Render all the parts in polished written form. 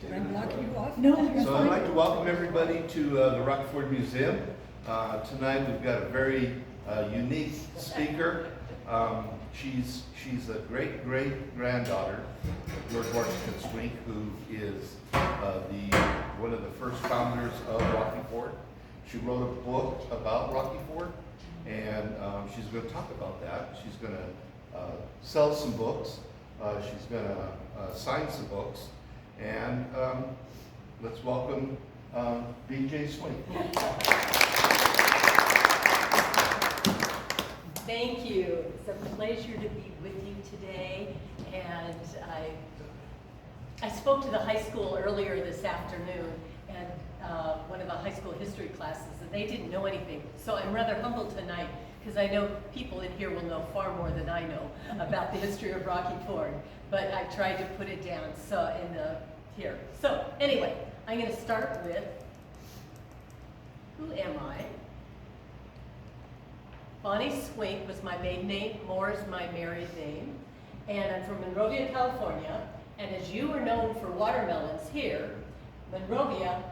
Did I block you off? No, you're So I'd fine. like to welcome everybody to the Rocky Ford Museum. Tonight we've got a very unique speaker. She's a great-great-granddaughter of George Washington Swink, who is one of the first founders of Rocky Ford. She wrote a book about Rocky Ford, and she's going to talk about that. She's going to sell some books. She's going to sign some books. And let's welcome B.J. Swink. Thank you. It's a pleasure to be with you today. And I spoke to the high school earlier this afternoon, and one of the high school history classes, and they didn't know anything. So I'm rather humbled tonight, because I know people in here will know far more than I know about the history of Rocky Ford. But I've tried to put it down here. So anyway, I'm going to start with, who am I? Bonnie Swink was my maiden name, Moore is my married name, and I'm from Monrovia, California. And as you are known for watermelons here, Monrovia,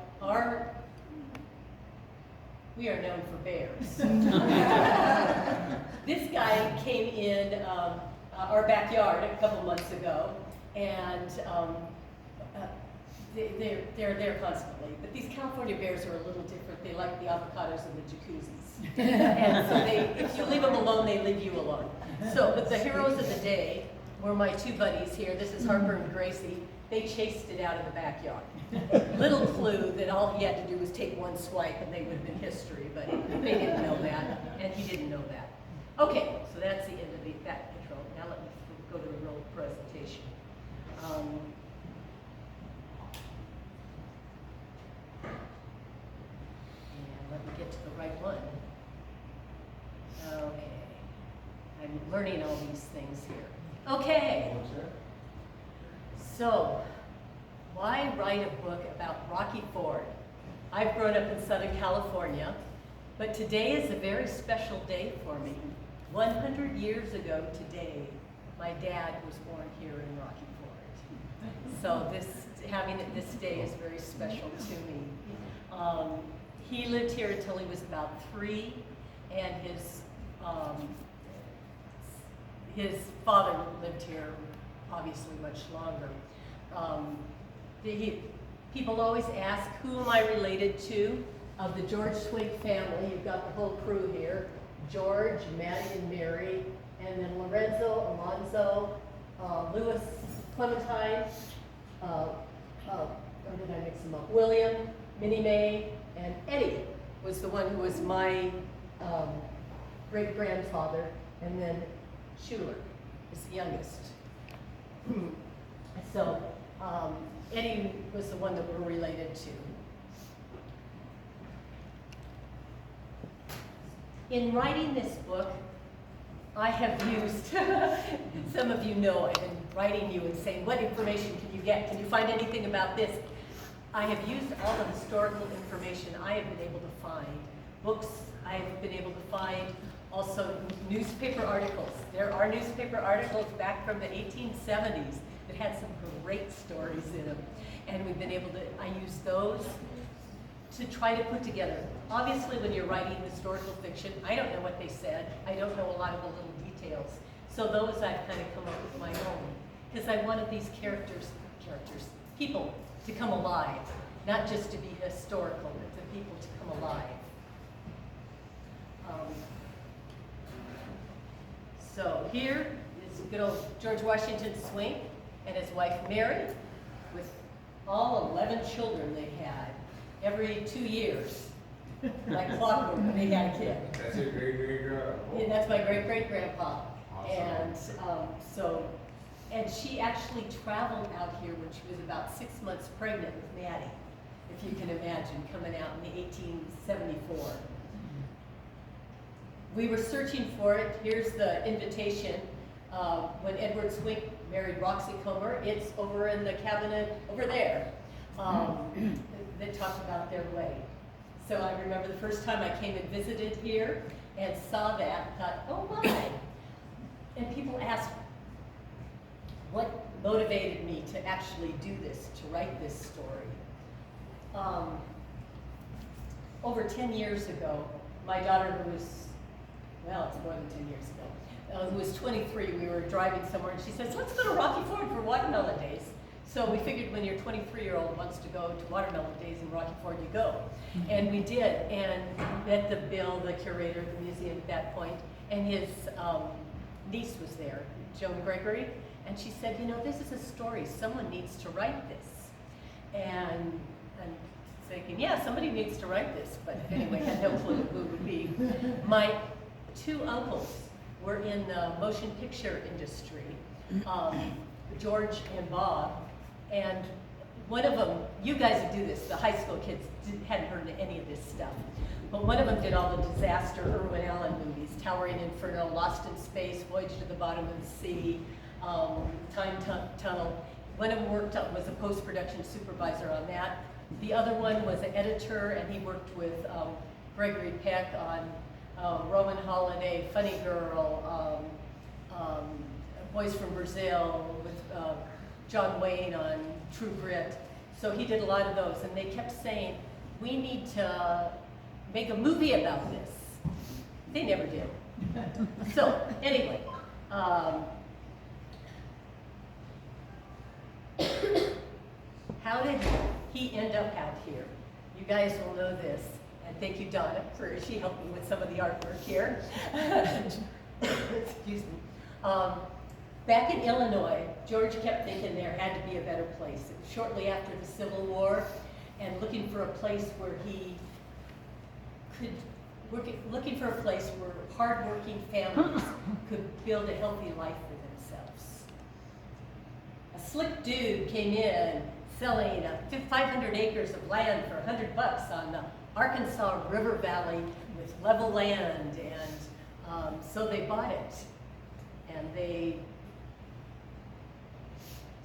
we are known for bears. This guy came in our backyard a couple months ago, and they're there constantly. But these California bears are a little different. They like the avocados and the jacuzzis. And so if you leave them alone, they leave you alone. So, but the heroes of the day were my two buddies here. This is Harper and Gracie. They chased it out of the backyard. Little clue that all he had to do was take one swipe and they would have been history, but they didn't know that, and he didn't know that. Okay, so that's the end of that intro. Now let me go to the real presentation. And let me get to the right one. Okay. I'm learning all these things here. Okay. So, why write a book about Rocky Ford? I've grown up in Southern California, but today is a very special day for me. 100 years ago today, my dad was born here in Rocky Ford. So having it this day is very special to me. He lived here until he was about 3, and his father lived here obviously much longer. People always ask, who am I related to? Of the George Swink family, you've got the whole crew here. George, Maddie, and Mary, and then Lorenzo, Alonzo, Louis, Clementine, or did I mix them up? William, Minnie Mae, and Eddie was the one who was my great-grandfather, and then Schuler is the youngest. So Eddie was the one that we're related to. In writing this book, I have used, some of you know I've been writing you and saying, what information can you get? Can you find anything about this? I have used all the historical information I have been able to find. Books I have been able to find, also newspaper articles. There are newspaper articles back from the 1870s that had some great stories in them. And we've been able to, I use those to try to put together. Obviously, when you're writing historical fiction, I don't know what they said. I don't know a lot of the little details. So those I've kind of come up with my own. Because I wanted these people to come alive. Not just to be historical, but for people to come alive. So here is good old George Washington Swink and his wife Mary, with all 11 children they had. Every 2 years, like clockwork, when they had a kid. That's your great-great-grandpa. And that's my great-great-grandpa. Awesome. And she actually traveled out here when she was about 6 months pregnant with Maddie, if you can imagine, coming out in 1874. We were searching for it. Here's the invitation. When Edward Swink married Roxy Comer, it's over in the cabinet over there. That talked about their wedding. So I remember the first time I came and visited here and saw that, thought, oh my. And people ask, what motivated me to actually do this, to write this story. Over 10 years ago, my daughter, who was, well, it's more than 10 years ago, who was 23, we were driving somewhere, and she says, let's go to Rocky Ford for Watermelon Days. So we figured when your 23-year-old wants to go to Watermelon Days in Rocky Ford, you go. And we did, and met the curator of the museum at that point, and his niece was there, Joan Gregory, and she said, you know, this is a story, someone needs to write this. And I'm thinking, yeah, somebody needs to write this, but anyway, had no clue who it would be. My two uncles were in the motion picture industry, George and Bob, and one of them, you guys who do this, the high school kids hadn't heard of any of this stuff, but one of them did all the disaster Irwin Allen movies, Towering Inferno, Lost in Space, Voyage to the Bottom of the Sea, Time Tunnel. One of them was a post-production supervisor on that. The other one was an editor, and he worked with Gregory Peck on Roman Holiday, Funny Girl, Boys from Brazil, with John Wayne on True Grit. So he did a lot of those, and they kept saying, we need to make a movie about this. They never did. So anyway, how did he end up out here? You guys will know this, and thank you, Donna, for she helped me with some of the artwork here. Excuse me. Back in Illinois, George kept thinking there had to be a better place. It was shortly after the Civil War, and looking for a place where he could, looking for a place where hardworking families could build a healthy life for themselves. A slick dude came in selling 500 acres of land for $100 on the Arkansas River Valley with level land, and so they bought it, and they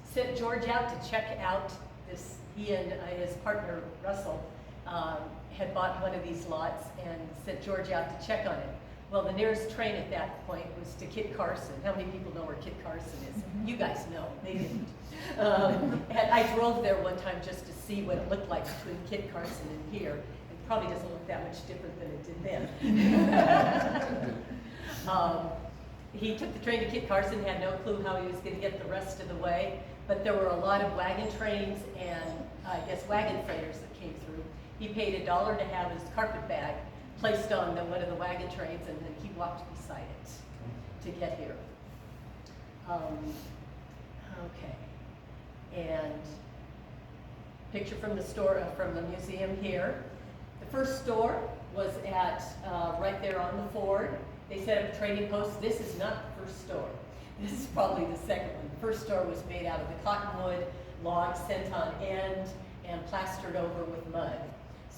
sent George out to check out this. He and his partner Russell had bought one of these lots and sent George out to check on it. Well, the nearest train at that point was to Kit Carson. How many people know where Kit Carson is? You guys know, they didn't. And I drove there one time just to see what it looked like between Kit Carson and here. It probably doesn't look that much different than it did then. He took the train to Kit Carson, had no clue how he was going to get the rest of the way, but there were a lot of wagon trains and I guess wagon freighters that came through. He paid $1 to have his carpet bag placed on one of the wagon trains, and then he walked beside it to get here. Okay, and picture from the store, from the museum here. The first store was at right there on the Ford. They set up a trading post. This is not the first store. This is probably the second one. The first store was made out of the cottonwood logs sent on end and plastered over with mud.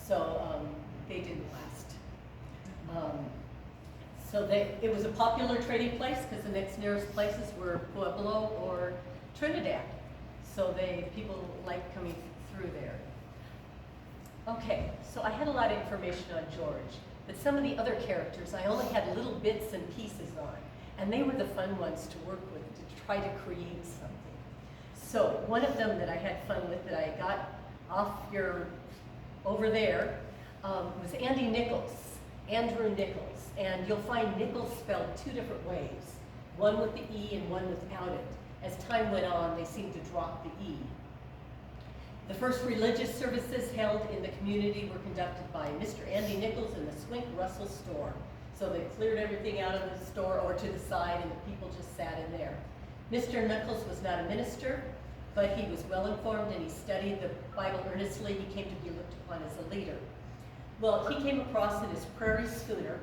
So they didn't last. So it was a popular trading place because the next nearest places were Pueblo or Trinidad. So people liked coming through there. Okay, so I had a lot of information on George, but some of the other characters I only had little bits and pieces on, and they were the fun ones to work with, to try to create something. So one of them that I had fun with that I got over there was Andy Nichols, Andrew Nichols, and you'll find Nichols spelled two different ways, one with the E and one without it. As time went on, they seemed to drop the E. The first religious services held in the community were conducted by Mr. Andy Nichols in the Swink Russell store. So they cleared everything out of the store or to the side, and the people just sat in there. Mr. Nichols was not a minister, but he was well informed and he studied the Bible earnestly. He came to be looked upon as a leader. Well, he came across in his Prairie schooner,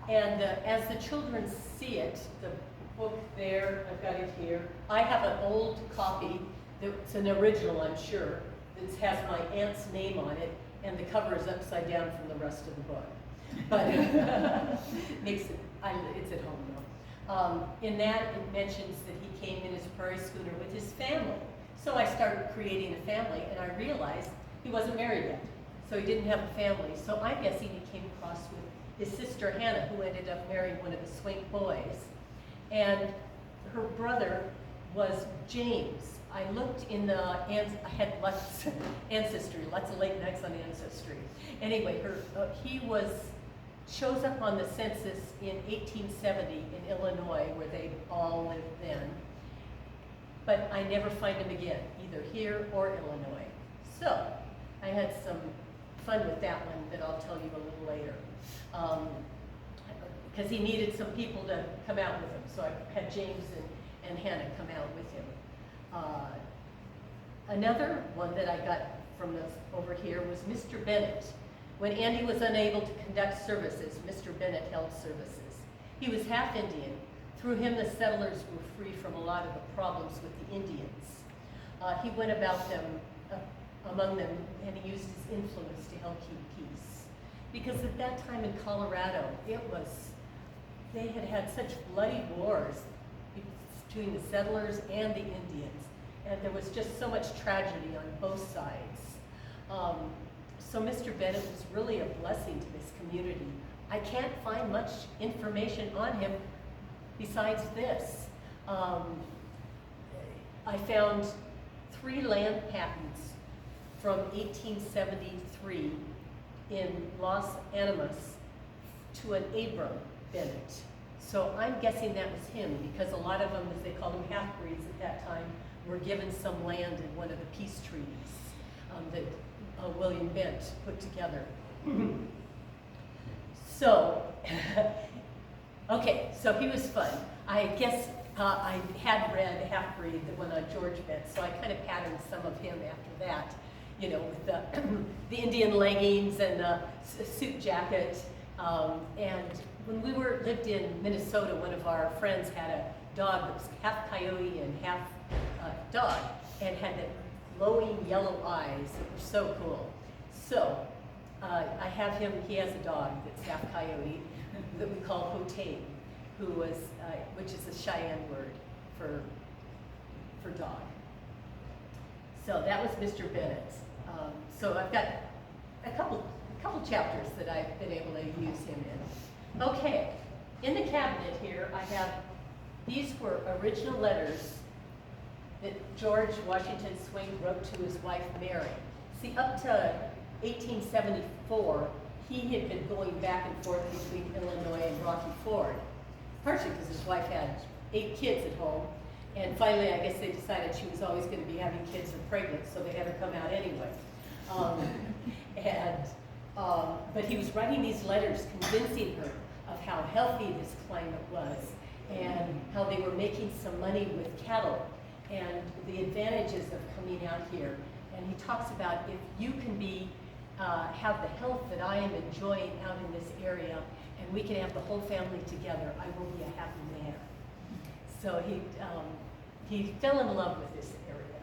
and as the children see it, the book there, I've got it here. I have an old copy, it's an original, I'm sure. It has my aunt's name on it, and the cover is upside down from the rest of the book. But makes it, it's at home now. In that, it mentions that he came in his Prairie schooner with his family. So I started creating a family, and I realized he wasn't married yet. So he didn't have a family. So I'm guessing he came across with his sister Hannah, who ended up marrying one of the Swink boys. And her brother was James. I looked in the, I had lots ancestry, lots of late nights on ancestry. Anyway, he shows up on the census in 1870 in Illinois, where they all lived then. But I never find him again, either here or Illinois. So I had some fun with that one that I'll tell you a little later. Because he needed some people to come out with him. So I had James and Hannah come out with him. Another one that I got from over here was Mr. Bennett. When Andy was unable to conduct services, Mr. Bennett held services. He was half Indian. Through him, the settlers were free from a lot of the problems with the Indians. He went about them, among them, and he used his influence to help keep peace. Because at that time in Colorado, they had had such bloody wars between the settlers and the Indians. And there was just so much tragedy on both sides. So Mr. Bennett was really a blessing to this community. I can't find much information on him besides this. I found 3 land patents from 1873 in Los Animas to an Abram Bennett. So I'm guessing that was him, because a lot of them, as they called them half-breeds at that time, were given some land in one of the peace treaties that William Bent put together. So, okay, so he was fun. I guess I had read Half-Breed, the one on George Bent, so I kind of patterned some of him after that, you know, with the Indian leggings and the suit jacket. And when we lived in Minnesota, one of our friends had a dog that was half coyote and half dog, and had the glowing yellow eyes that were so cool. So I have him, he has a dog that's half coyote that we call Taming, which is a Cheyenne word for dog. So that was Mr. Bennett. So I've got a couple chapters that I've been able to use him in. Okay, in the cabinet here I have, these were original letters that George Washington Swink wrote to his wife Mary. See, up to 1874, he had been going back and forth between Illinois and Rocky Ford, partially because his wife had 8 kids at home, and finally I guess they decided she was always going to be having kids and pregnant, so they had her come out anyway. But he was writing these letters convincing her of how healthy this climate was, and how they were making some money with cattle, and the advantages of coming out here. And he talks about, if you can have the health that I am enjoying out in this area, and we can have the whole family together, I will be a happy man. So he fell in love with this area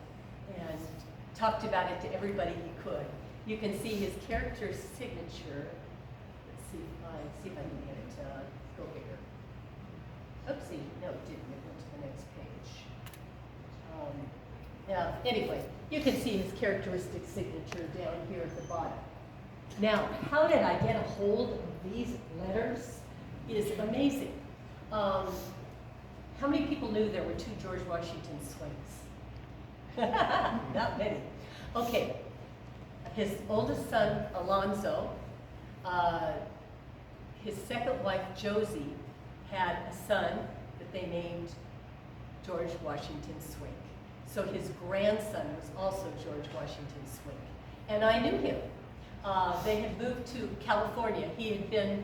and talked about it to everybody he could. You can see his character signature. Let's see if I can get it to go bigger. Oopsie, no, it didn't. It went to the next page. Yeah, anyway, you can see his characteristic signature down here at the bottom. Now, how did I get a hold of these letters? It is amazing. How many people knew there were 2 George Washington Swinks? Not many. Okay, his oldest son, Alonzo, his second wife, Josie, had a son that they named George Washington Swink. So his grandson was also George Washington Swink. And I knew him. They had moved to California. He had been,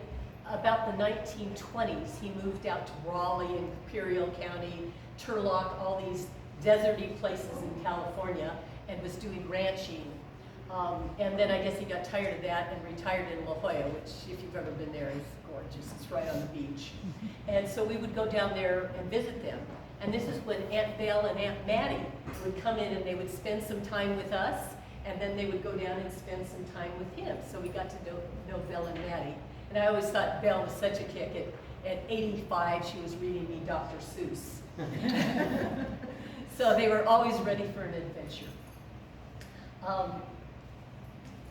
about the 1920s, he moved out to Raleigh and Imperial County, Turlock, all these deserty places in California, and was doing ranching. And then I guess he got tired of that and retired in La Jolla, which, if you've ever been there, is gorgeous. It's right on the beach. And so we would go down there and visit them. And this is when Aunt Belle and Aunt Mattie would come in, and they would spend some time with us, and then they would go down and spend some time with him. So we got to know Belle and Mattie. And I always thought Belle was such a kick. At 85, she was reading me Dr. Seuss. So they were always ready for an adventure.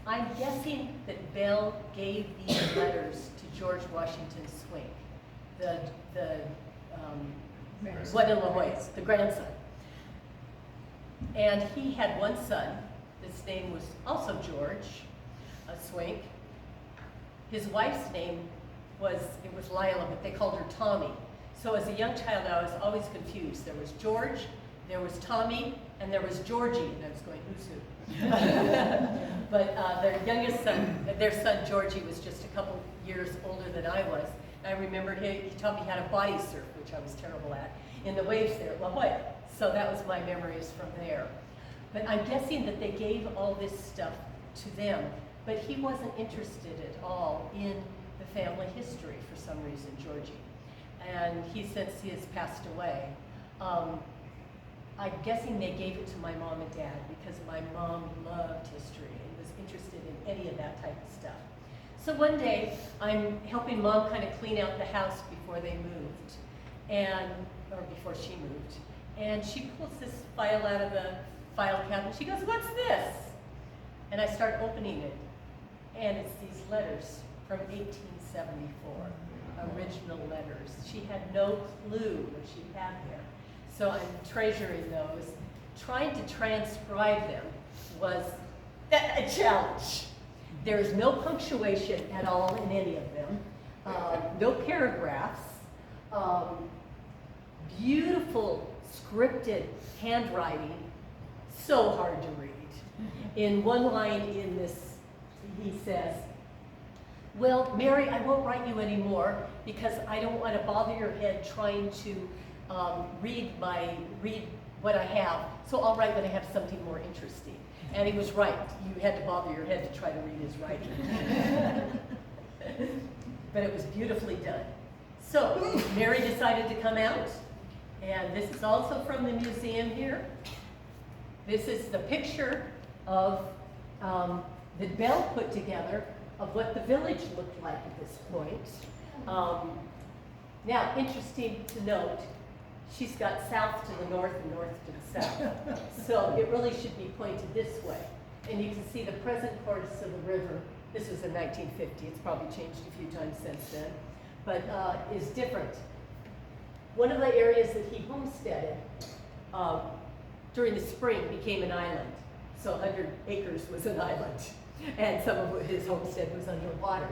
I'm guessing that Belle gave these letters to George Washington Swink, what in La Jolla, the grandson. And he had one son. His name was also George, Swink. His wife's name was Lila, but they called her Tommy. So as a young child, I was always confused. There was George, there was Tommy, and there was Georgie, and I was going, who's who? But their son Georgie was just a couple years older than I was. And I remember he taught me how to body surf, which I was terrible at, in the waves there at La Jolla. So that was my memories from there. But I'm guessing that they gave all this stuff to them, but he wasn't interested at all in the family history for some reason, Georgie. And he since he has passed away. I'm guessing they gave it to my mom and dad because my mom loved history and was interested in any of that type of stuff. So one day, I'm helping Mom kind of clean out the house before they moved, or before she moved. And she pulls this file out of the file cabinet. She goes, "What's this?" And I start opening it, and it's these letters from 1874, original letters. She had no clue what she had there. So I'm treasuring those. Trying to transcribe them was a challenge. There is no punctuation at all in any of them, no paragraphs, beautiful scripted handwriting, so hard to read. In one line in this, he says, "Well, Mary, I won't write you anymore because I don't want to bother your head trying to read what I have, so I'll write when I have something more interesting." And he was right. You had to bother your head to try to read his writing. But it was beautifully done. So Mary decided to come out, and this is also from the museum here. This is the picture of that Belle put together of what the village looked like at this point. Now, interesting to note, she's got south to the north and north to the south. So it really should be pointed this way. And you can see the present course of the river. This was in 1950. It's probably changed a few times since then, but is different. One of the areas that he homesteaded during the spring became an island. So 100 acres was an island, and some of his homestead was underwater.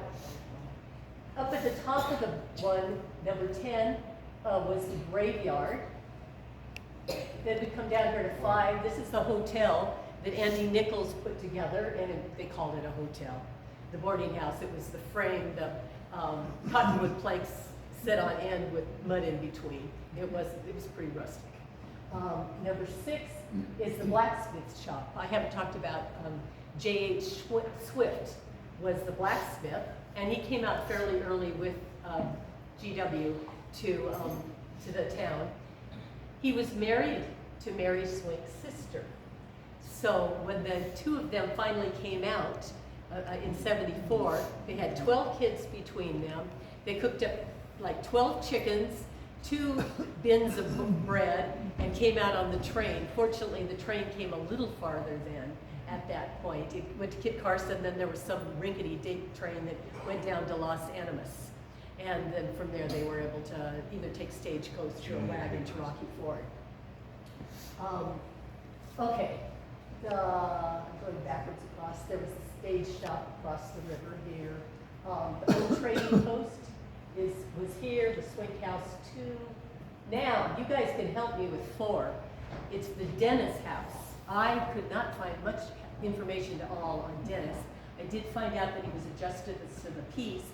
Up at the top of the one, number 10, was the graveyard. Then we come down here to 5. This is the hotel that Andy Nichols put together, and they called it a hotel. The boarding house, it was the frame, the cottonwood planks set on end with mud in between. It was pretty rustic. Number 6 is the blacksmith shop. I haven't talked about J.H. Swift was the blacksmith, and he came out fairly early with GW to the town. He was married to Mary Swink's sister. So when the two of them finally came out in '74, they had 12 kids between them. They cooked up like 12 chickens, 2 bins of bread, and came out on the train. Fortunately, the train came a little farther then at that point. It went to Kit Carson, then there was some rinkety-dink train that went down to Los Animas. And then from there, they were able to either take stagecoach or a wagon to Rocky Ford. Okay, going backwards across, there was a stage shop across the river here. The old trading post was here, the Swink house too. Now, you guys can help me with 4. It's the Dennis house. I could not find much information at all on Dennis. I did find out that he was a justice of the peace.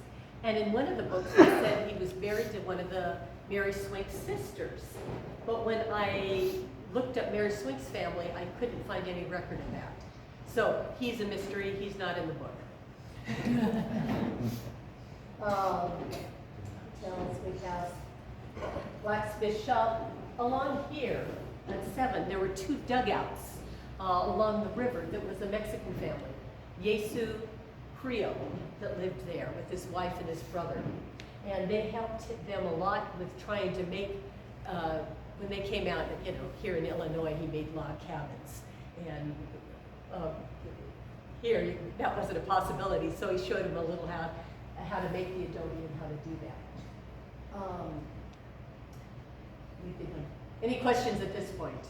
And in one of the books, it said he was married to one of the Mary Swink's sisters. But when I looked up Mary Swink's family, I couldn't find any record of that. So he's a mystery. He's not in the book. Swink house, blacksmith shop. Along here at 7, there were 2 dugouts along the river that was a Mexican family. Yesu Creole that lived there with his wife and his brother. And they helped them a lot with trying to make, when they came out, here in Illinois, he made log cabins. And here, that wasn't a possibility, so he showed them a little how to make the adobe and how to do that. Any questions at this point?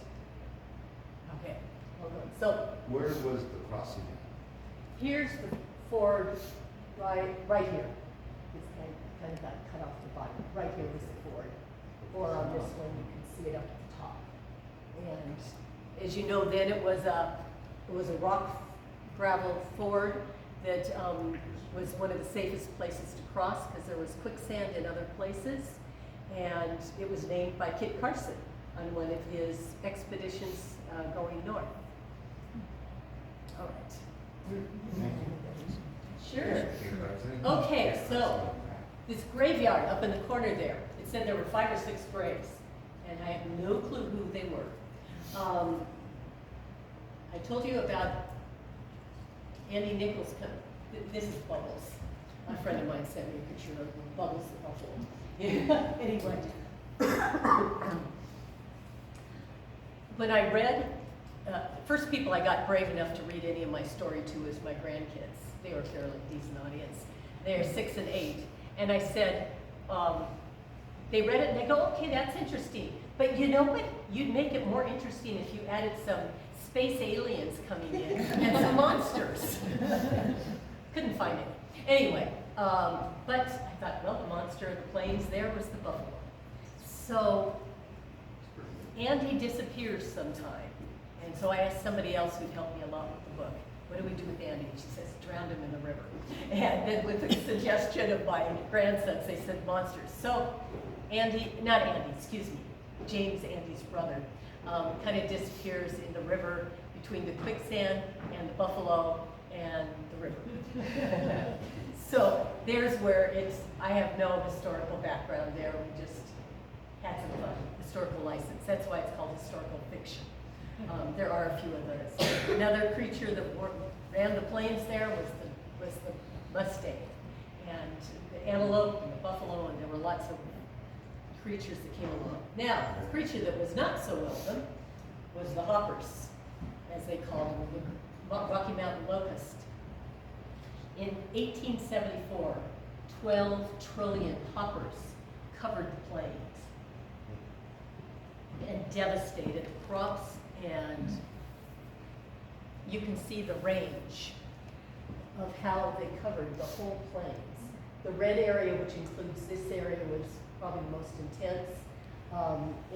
Okay. hold on. So Where was the crossing at? here's the ford right here. It's kind of got cut off the bottom. Right here was the ford. Or on this one, you can see it up at the top. And as you know, then it was a rock gravel ford that was one of the safest places to cross because there was quicksand in other places. And it was named by Kit Carson on one of his expeditions going north. All right. Sure. Okay, so this graveyard up in the corner there, it said there were 5 or 6 graves, and I have no clue who they were. I told you about Andy Nichols. This is Bubbles. A friend of mine sent me a picture of Bubbles the buffalo. Anyway, when I read, first people I got brave enough to read any of my story to was my grandkids. They were a fairly decent audience. They are 6 and 8. And I said, they read it and they go, okay, that's interesting. But you know what? You'd make it more interesting if you added some space aliens coming in and some monsters. Couldn't find it. Anyway, but I thought, well, the monster of the plains there was the buffalo. So Andy disappears sometime. And so I asked somebody else who'd help me a lot with the book, what do we do with Andy? And she says, drowned him in the river. And then with the suggestion of my grandsons, they said monsters. So James, Andy's brother, kind of disappears in the river between the quicksand and the buffalo and the river. So there's where I have no historical background there. We just had some fun, historical license. That's why it's called historical fiction. There are a few of those. Another creature that ran the plains there was the mustang, and the antelope and the buffalo, and there were lots of creatures that came along. Now, the creature that was not so welcome was the hoppers, as they called them, the Rocky Mountain locust. In 1874, 12 trillion hoppers covered the plains and devastated the crops, and you can see the range of how they covered the whole plains. The red area, which includes this area, was probably the most intense,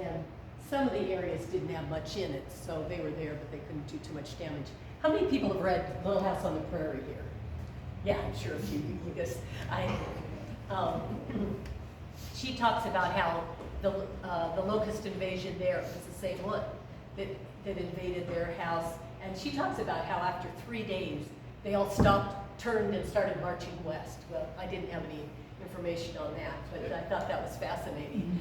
and some of the areas didn't have much in it, so they were there, but they couldn't do too much damage. How many people have read Little House on the Prairie here? Yeah, I'm sure a few, because she talks about how the locust invasion there was the same one that invaded their house, and she talks about how after 3 days, they all stopped, turned, and started marching west. Well, I didn't have any information on that, but I thought that was fascinating.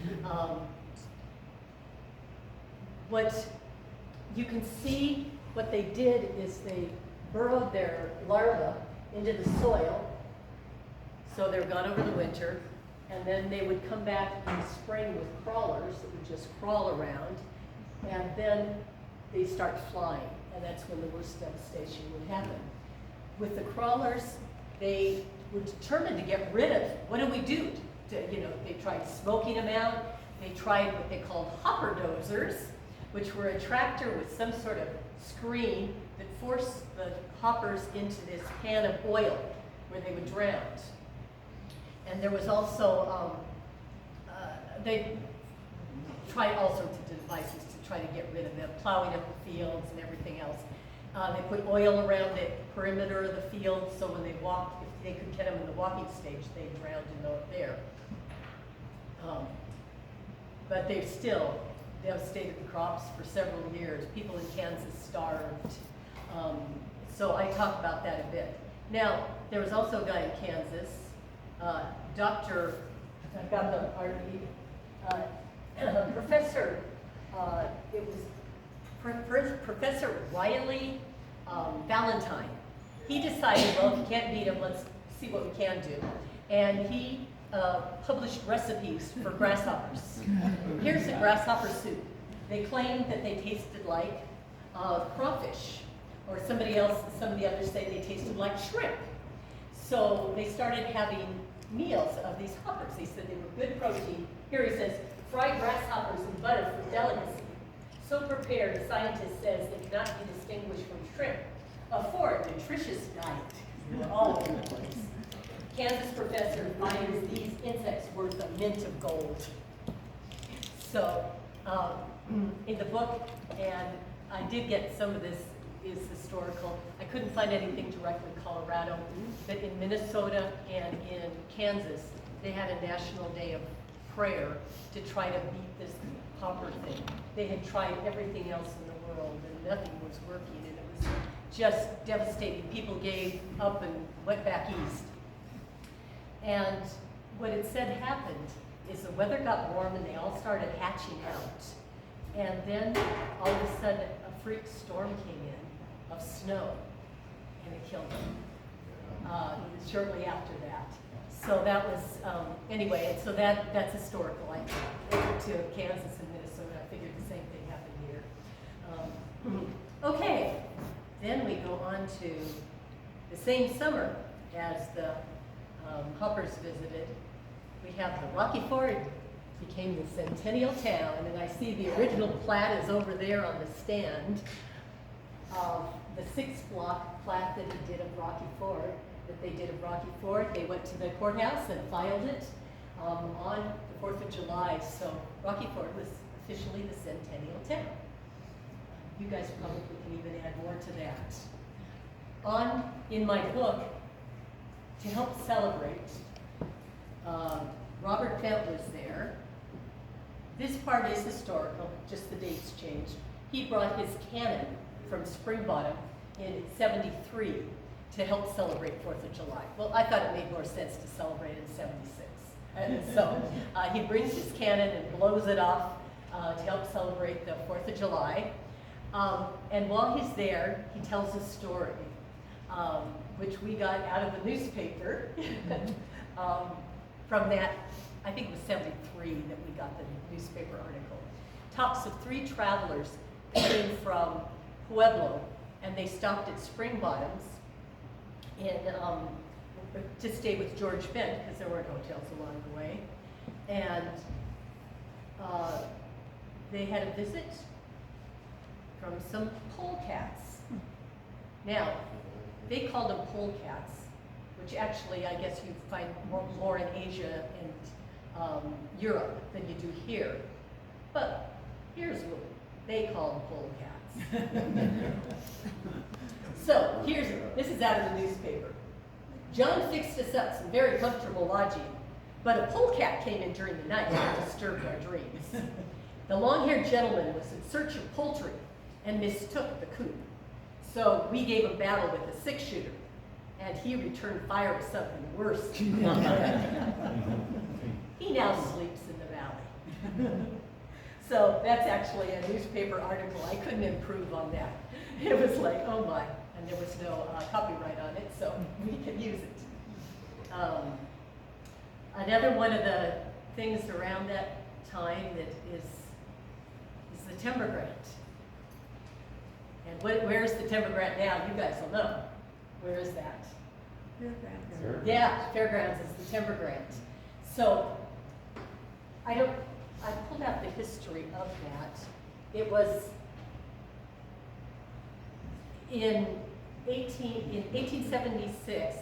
What you can see, what they did is they burrowed their larvae into the soil, so they were gone over the winter, and then they would come back in the spring with crawlers that would just crawl around, and then they start flying, and that's when the worst devastation would happen. With the crawlers, they were determined to get rid of, what do we do? They tried smoking them out. They tried what they called hopper dozers, which were a tractor with some sort of screen that forced the hoppers into this pan of oil where they would drown. And there was also, they tried all sorts of devices to try to get rid of them, plowing up the fields and everything else. They put oil around the perimeter of the field, so when they walked, if they could get them in the walking stage, they drowned in there. But they still devastated the crops for several years. People in Kansas starved. So I talk about that a bit. Now, there was also a guy in Kansas, I've got the Professor, it was Professor Riley Valentine. He decided, well, if you can't beat him, let's see what we can do. And he published recipes for grasshoppers. Here's a grasshopper soup. They claimed that they tasted like crawfish, or some of the others say they tasted like shrimp. So they started having meals of these hoppers. They said they were good protein. Here he says, fried grasshoppers and butter for delicacy. So prepared, a scientist says they cannot be distinguished from shrimp. Afford nutritious diet. We're all over the place. Kansas professor finds these insects worth a mint of gold. So, in the book, and I did get some of this is historical. I couldn't find anything directly Colorado, but in Minnesota and in Kansas, they had a national day of prayer to try to beat this hopper thing. They had tried everything else in the world and nothing was working, and it was just devastating. People gave up and went back east. And what it said happened is the weather got warm and they all started hatching out. And then all of a sudden a freak storm came in of snow and it killed them shortly after that. So that was, anyway, so that's historical. I went to Kansas and Minnesota. I figured the same thing happened here. Okay, then we go on to the same summer as the Hoppers visited. We have the Rocky Ford became the Centennial Town, and I see the original plat is over there on the stand of the 6-block plat that he did of Rocky Ford. They went to the courthouse and filed it on the 4th of July. So Rocky Ford was officially the Centennial Town. You guys probably can even add more to that. In my book, to help celebrate, Robert Bent was there. This part is historical, just the dates changed. He brought his cannon from Spring Bottom in '73 to help celebrate 4th of July. Well, I thought it made more sense to celebrate in '76. And so he brings his cannon and blows it off to help celebrate the 4th of July. And while he's there, he tells a story, which we got out of the newspaper from that, I think it was '73 that we got the newspaper article. Talks of 3 travelers came from Pueblo, and they stopped at Spring Bottoms to stay with George Bent, because there weren't hotels along the way. And they had a visit from some polecats. Now, they called them polecats, which actually I guess you find more in Asia and Europe than you do here. But here's what they call them polecats. So this is out of the newspaper. John fixed us up some very comfortable lodging, but a polecat came in during the night and disturbed our dreams. The long-haired gentleman was in search of poultry and mistook the coop. So we gave him battle with a 6-shooter, and he returned fire with something worse. He now sleeps in the valley. So that's actually a newspaper article. I couldn't improve on that. It was like, oh my, and there was no copyright on it, so we could use it. Another one of the things around that time that is the timber grant. And where's the timber grant now? You guys will know. Where is that? Fairgrounds. Yeah, Fairgrounds is the timber grant. So I pulled out the history of that. It was in 1876,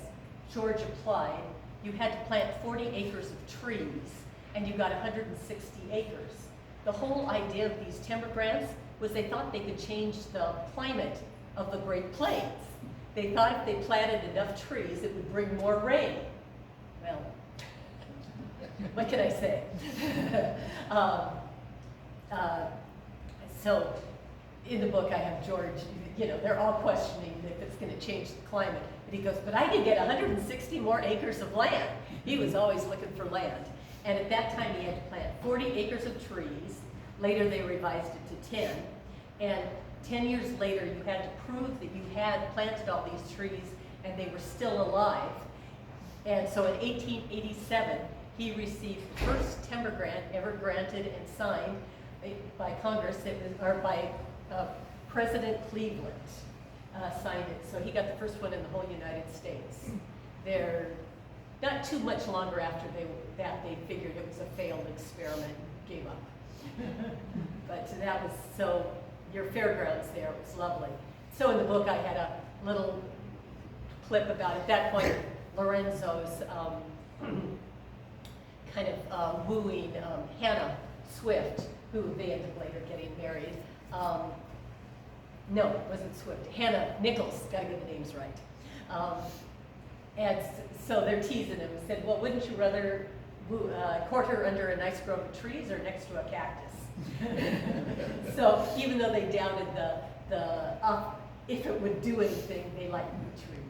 George applied. You had to plant 40 acres of trees, and you got 160 acres. The whole idea of these timber grants was they thought they could change the climate of the Great Plains. They thought if they planted enough trees, it would bring more rain. Well, what can I say? So in the book I have George, they're all questioning if it's going to change the climate. But he goes, but I could get 160 more acres of land. He was always looking for land. And at that time he had to plant 40 acres of trees. Later they revised it to 10. And 10 years later you had to prove that you had planted all these trees and they were still alive. And so in 1887, he received the first timber grant ever granted and signed by Congress, by President Cleveland signed it. So he got the first one in the whole United States. They're not too much longer after they figured it was a failed experiment and gave up. But that was, so your fairgrounds there was lovely. So in the book I had a little clip about, at that point, Lorenzo's kind of wooing Hannah Swift, who they ended up later getting married. No, it wasn't Swift. Hannah Nichols, gotta get the names right. And so they're teasing him and said, well, wouldn't you rather court her under a nice grove of trees or next to a cactus? So even though they doubted if it would do anything, they liked the trees.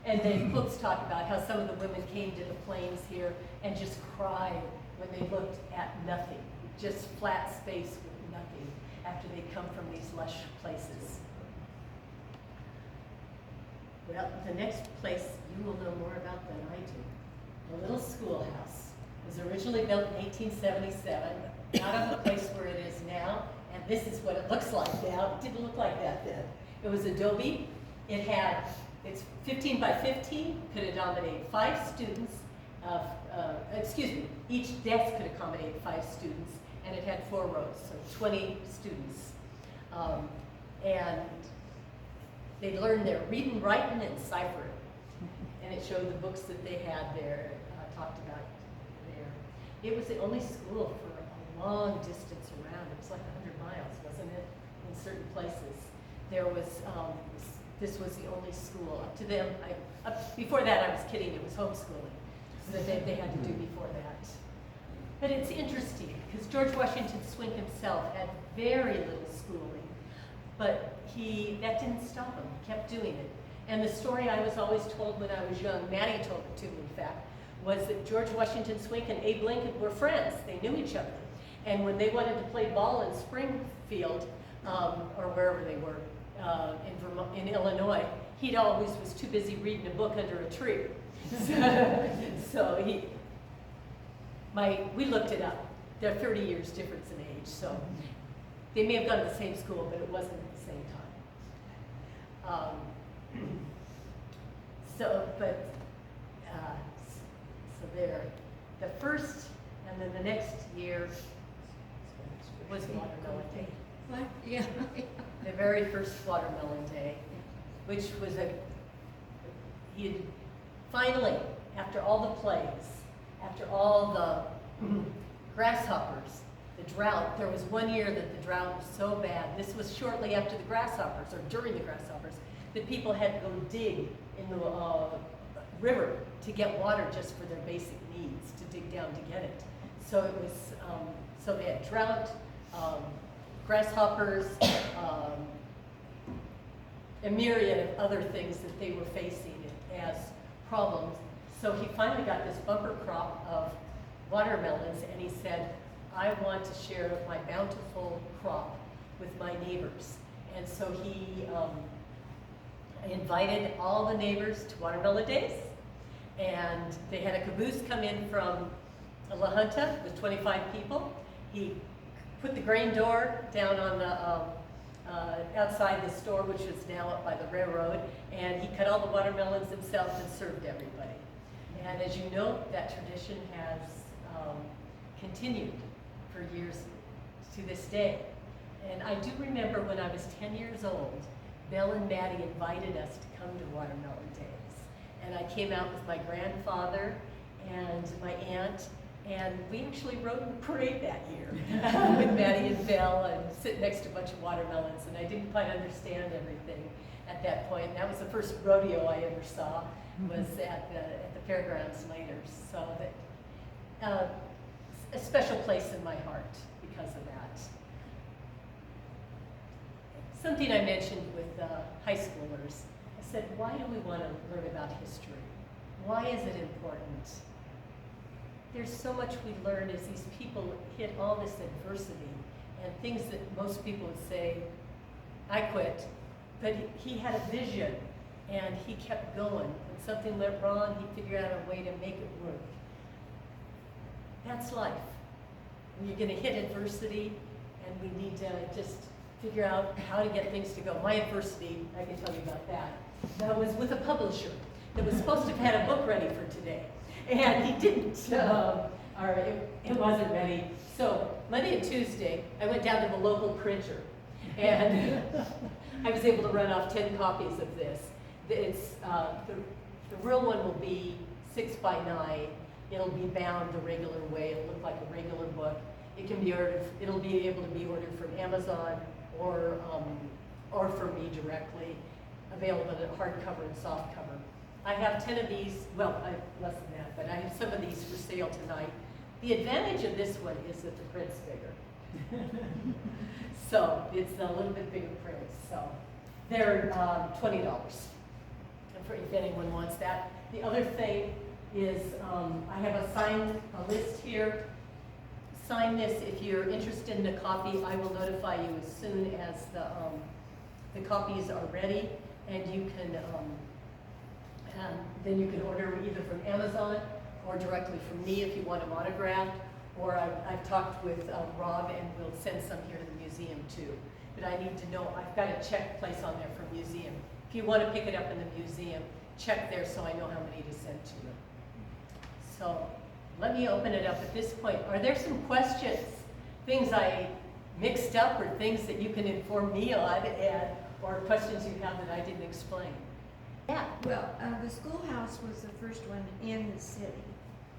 And then books talk about how some of the women came to the plains here and just cried when they looked at nothing, just flat space with nothing, after they'd come from these lush places. Well, the next place you will know more about than I do. The little schoolhouse was originally built in 1877, out of the place where it is now, and this is what it looks like now. It didn't look like that then. It was adobe. It's 15 by 15, could accommodate 5 students. Each desk could accommodate 5 students, and it had 4 rows, so 20 students. And they learned their reading, writing, and ciphering. And it showed the books that they had there, talked about there. It was the only school for a long distance around. It was like 100 miles, wasn't it, in certain places. There was, this was the only school. Up to them, before that I was kidding, it was homeschooling that they had to do before that. But it's interesting, because George Washington Swink himself had very little schooling, but that didn't stop him. He kept doing it. And the story I was always told when I was young, Maddie told it to me, in fact, was that George Washington Swink and Abe Lincoln were friends. They knew each other. And when they wanted to play ball in Springfield, or wherever they were, in Illinois, he always was too busy reading a book under a tree. So we looked it up. They're 30 years difference in age, so they may have gone to the same school, but it wasn't at the same time. So there. The first, and then the next year was Watermelon Day. What? Yeah. The very first Watermelon Day, which was he had finally, after all the plagues, after all the grasshoppers, the drought, there was one year that the drought was so bad. This was shortly after the grasshoppers, or during the grasshoppers, that people had to go dig in the river to get water just for their basic needs, to dig down to get it. So it was, so they had drought, grasshoppers, a myriad of other things that they were facing as problems. So he finally got this bumper crop of watermelons, and he said, I want to share my bountiful crop with my neighbors. And so he invited all the neighbors to Watermelon Days, and they had a caboose come in from La Junta with 25 people. He put the grain door down on the outside the store, which is now up by the railroad, and he cut all the watermelons himself and served everybody. And as you know, that tradition has continued for years to this day. And I do remember when I was 10 years old, Belle and Maddie invited us to come to Watermelon Days. And I came out with my grandfather and my aunt, and we actually rode in the parade that year with Maddie and Belle, and sit next to a bunch of watermelons. And I didn't quite understand everything at that point. And that was the first rodeo I ever saw, was at the fairgrounds later. So that a special place in my heart because of that. Something I mentioned with high schoolers, I said, why do we want to learn about history? Why is it important? There's so much we learn as these people hit all this adversity and things that most people would say, I quit. But he had a vision and he kept going. When something went wrong, he figured out a way to make it work. That's life. When you're going to hit adversity, and we need to just figure out how to get things to go. My adversity, I can tell you about that. That was with a publisher that was supposed to have had a book ready for today, and he didn't. or it wasn't ready. So Monday and Tuesday, I went down to the local printer, and I was able to run off 10 copies of this. It's, the real one will be 6 by 9. It'll be bound the regular way. It'll look like a regular book. It can be ordered, it'll be able to be ordered from Amazon or from me directly, available in hardcover and softcover. I have 10 of these, well, less than that, but I have some of these for sale tonight. The advantage of this one is that the print's bigger. So it's a little bit bigger print, so they're $20 if anyone wants that. The other thing is I have a list here. Sign this if you're interested in a copy. I will notify you as soon as the copies are ready, and you can then you can order either from Amazon or directly from me if you want them autographed. Or I've talked with Rob, and we'll send some here to the museum too. But I need to know, I've got a check place on there for museum. If you want to pick it up in the museum, check there so I know how many to send to you. So let me open it up at this point. Are there some questions, things I mixed up, or things that you can inform me on, or questions you have that I didn't explain? Yeah. Well, the schoolhouse was the first one in the city,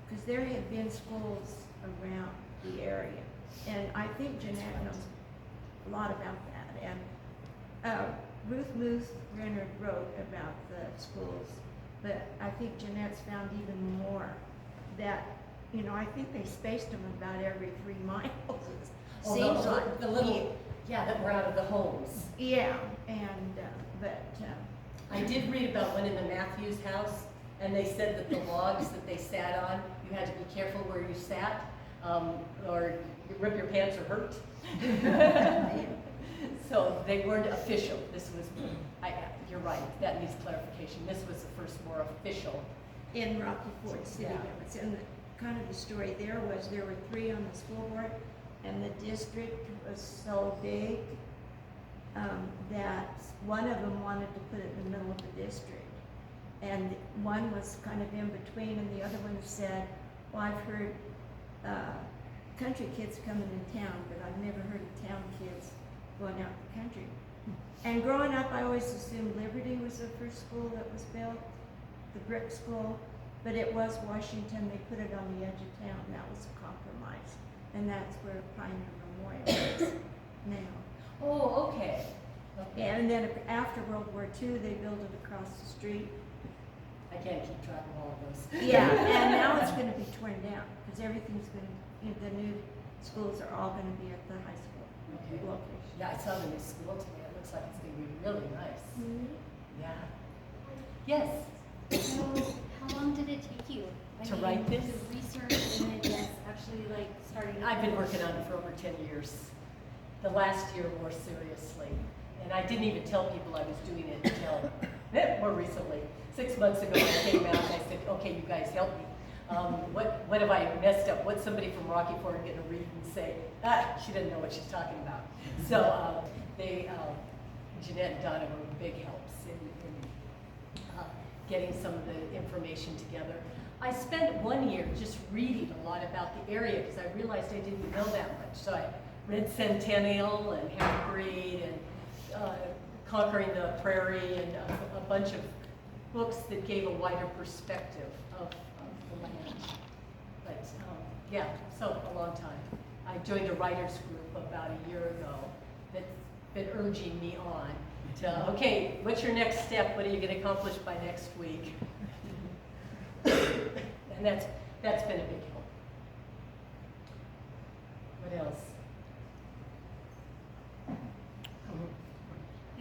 because there had been schools around the area. And I think Jeanette knows a lot about that. And Ruth Muth Renner wrote about the schools, but I think Jeanette's found even more that, you know, I think they spaced them about every 3 miles. Seems like the little, yeah, that were out of the homes. Yeah, and but I did read about one in the Matthews house, and they said that the logs that they sat on, you had to be careful where you sat, or you rip your pants or hurt. So they weren't official. This was, you're right, that needs clarification. This was the first more official. in Rocky Ford city limits. And kind of the story there was there were 3 on the school board, and the district was so big that one of them wanted to put it in the middle of the district. And one was kind of in between, and the other one said, well, I've heard country kids coming in town, but I've never heard of town kids going out in the country. And growing up, I always assumed Liberty was the first school that was built, the brick school, but it was Washington. They put it on the edge of town. That was a compromise. And that's where Pioneer Memorial is now. Oh, okay. And then after World War II, they built it across the street. I can't keep track of all of those. Yeah, and now it's going to be torn down because everything's going to, the new schools are all going to be at the high school location. Yeah, I saw the new school today. It looks like it's going to be really nice. Mm-hmm. Yeah. Yes. So, how long did it take you? To write this? To research and then, yes, actually like starting. I've been working on it for over 10 years. The last year more seriously. And I didn't even tell people I was doing it until more recently. 6 months ago I came out and I said, okay, you guys help me. What have I messed up? What's somebody from Rocky Ford going to read and say, she doesn't know what she's talking about. So Jeanette and Donna were big helps in getting some of the information together. I spent 1 year just reading a lot about the area because I realized I didn't know that much. So I read Centennial and Half-Breed and Conquering the Prairie and a bunch of books that gave a wider perspective of the land. But yeah, so a long time. I joined a writers group about a year ago that's been urging me on to, okay, what's your next step? What are you going to accomplish by next week? And that's been a big help. What else?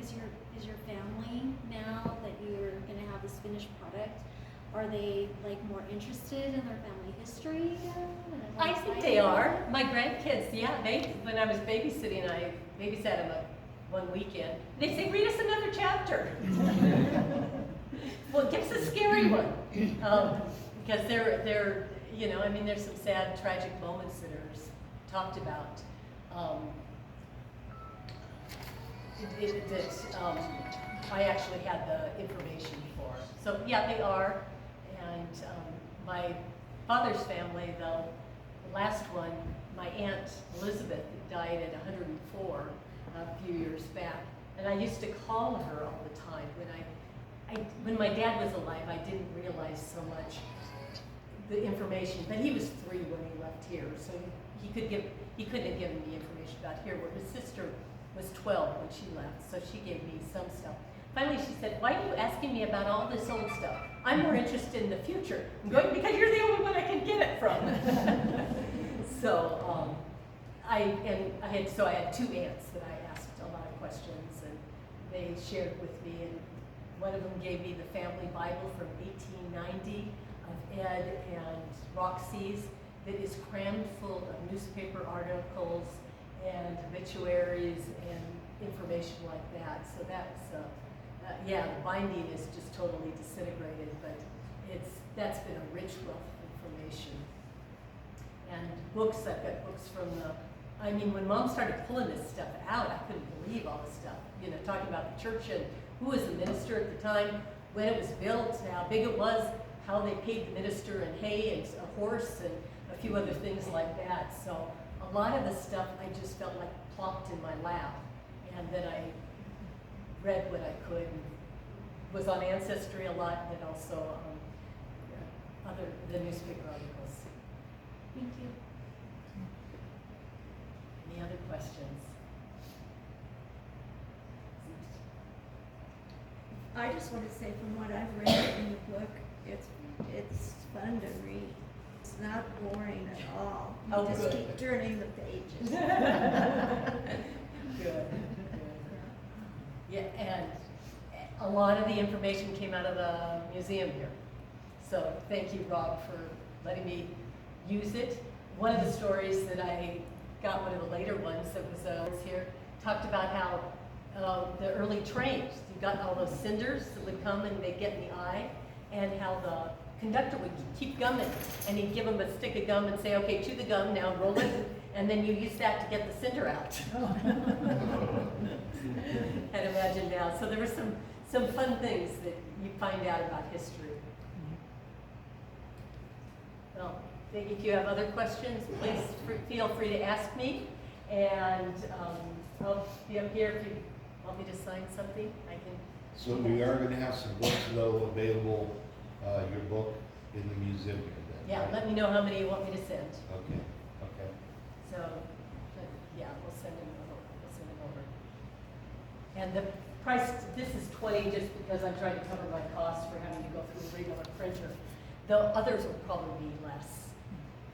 Is your family, now that you're going to have this finished product, are they like more interested in their family history? I think they are. My grandkids, yeah, when I was babysitting, I babysat them one weekend. They say, read us another chapter. Well, give us a scary one. Because they're, you know, I mean, there's some sad, tragic moments that are talked about. That I actually had the information for. So yeah, they are. And my father's family, though, the last one, my Aunt Elizabeth died at 104 a few years back, and I used to call her all the time. When my dad was alive, I didn't realize so much the information, but he was 3 when he left here, so he couldn't have given me information about here, where his sister was 12 when she left, so she gave me some stuff. Finally, she said, "Why are you asking me about all this old stuff? I'm more interested in the future." I'm going, "Because you're the only one I can get it from." So, I had 2 aunts that I asked a lot of questions, and they shared with me, and one of them gave me the family Bible from 1890 of Ed and Roxy's that is crammed full of newspaper articles and obituaries and information like that. So that's, yeah, the binding is just totally disintegrated, but that's been a rich wealth of information. And books, I've got books from when Mom started pulling this stuff out, I couldn't believe all this stuff. You know, talking about the church and who was the minister at the time, when it was built, how big it was, how they paid the minister in hay and a horse and a few other things like that. So a lot of the stuff I just felt like plopped in my lap, and then I read what I could, and was on Ancestry a lot, and also the newspaper articles. Thank you. Any other questions? I just want to say, from what I've read in the book, it's fun to read. It's not boring at all. You Oh, just good. keep turning the pages. Good. Yeah, and a lot of the information came out of the museum here. So thank you, Rob, for letting me use it. One of the stories that I got, one of the later ones that was here, talked about how the early trains, you got all those cinders that would come and they'd get in the eye, and how the conductor would keep gumming, and he'd give them a stick of gum and say, "Okay, chew the gum, now roll it," and then you use that to get the cinder out. I'd imagine now. So there were some fun things that you find out about history. Well, if you have other questions, please feel free to ask me, and I'll be up here if you want me to sign something. I can. So we are going to have some books though available, your book in the museum here then? Yeah, right? let me know how many you want me to send. Okay, okay. So, but, yeah, we'll send them over. And the price, this is $20 just because I'm trying to cover my costs for having to go through a regular printer. The others will probably be less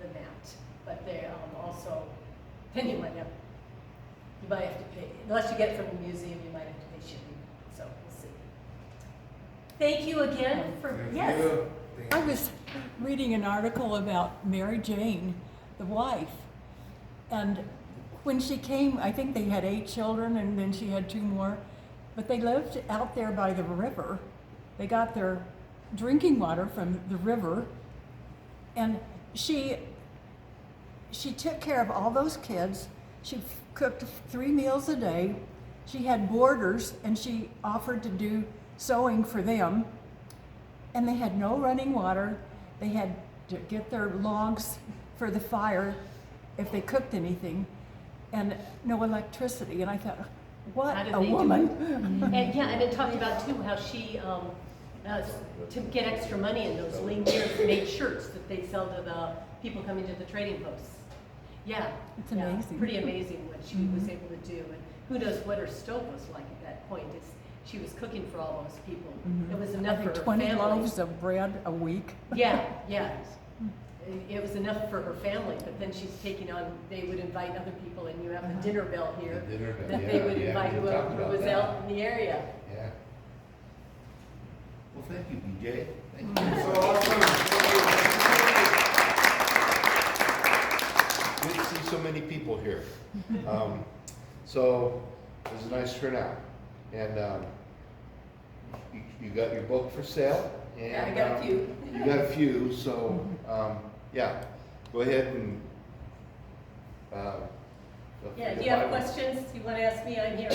than that, but they also, then you might have to pay, unless you get it from the museum, you might have to pay shipping, so we'll see. Thank you again for, yes. I was reading an article about Mary Jane, the wife, and when she came, I think they had 8 children, and then she had 2 more, but they lived out there by the river. They got their drinking water from the river, and she took care of all those kids. She cooked 3 meals a day. She had boarders, and she offered to do sewing for them. And they had no running water. They had to get their logs for the fire if they cooked anything, and no electricity. And I thought, what How did a they do woman. And yeah, and it talked about too how she, to get extra money in those lean years, made shirts that they sell to the people coming to the trading posts. Yeah. It's yeah, amazing. Pretty amazing what she was able to do. And who knows what her stove was like at that point. She was cooking for all those people. It was enough I for think her 20 family. loaves of bread a week. Yeah, yeah. It was enough for her family, but then she's taking on, they would invite other people, and you have the dinner bell here. The dinner bell, That they would yeah, invite we whoever talked about was that. out in the area. Yeah. Well, thank you, BJ. Thank So you. awesome. Good to see so many people here. So it was a nice turnout, and you got your book for sale. And, Yeah, I got a few. You got a few, so yeah, go ahead and. feel free Yeah, to do you have buy one. questions you want to ask me? I'm here.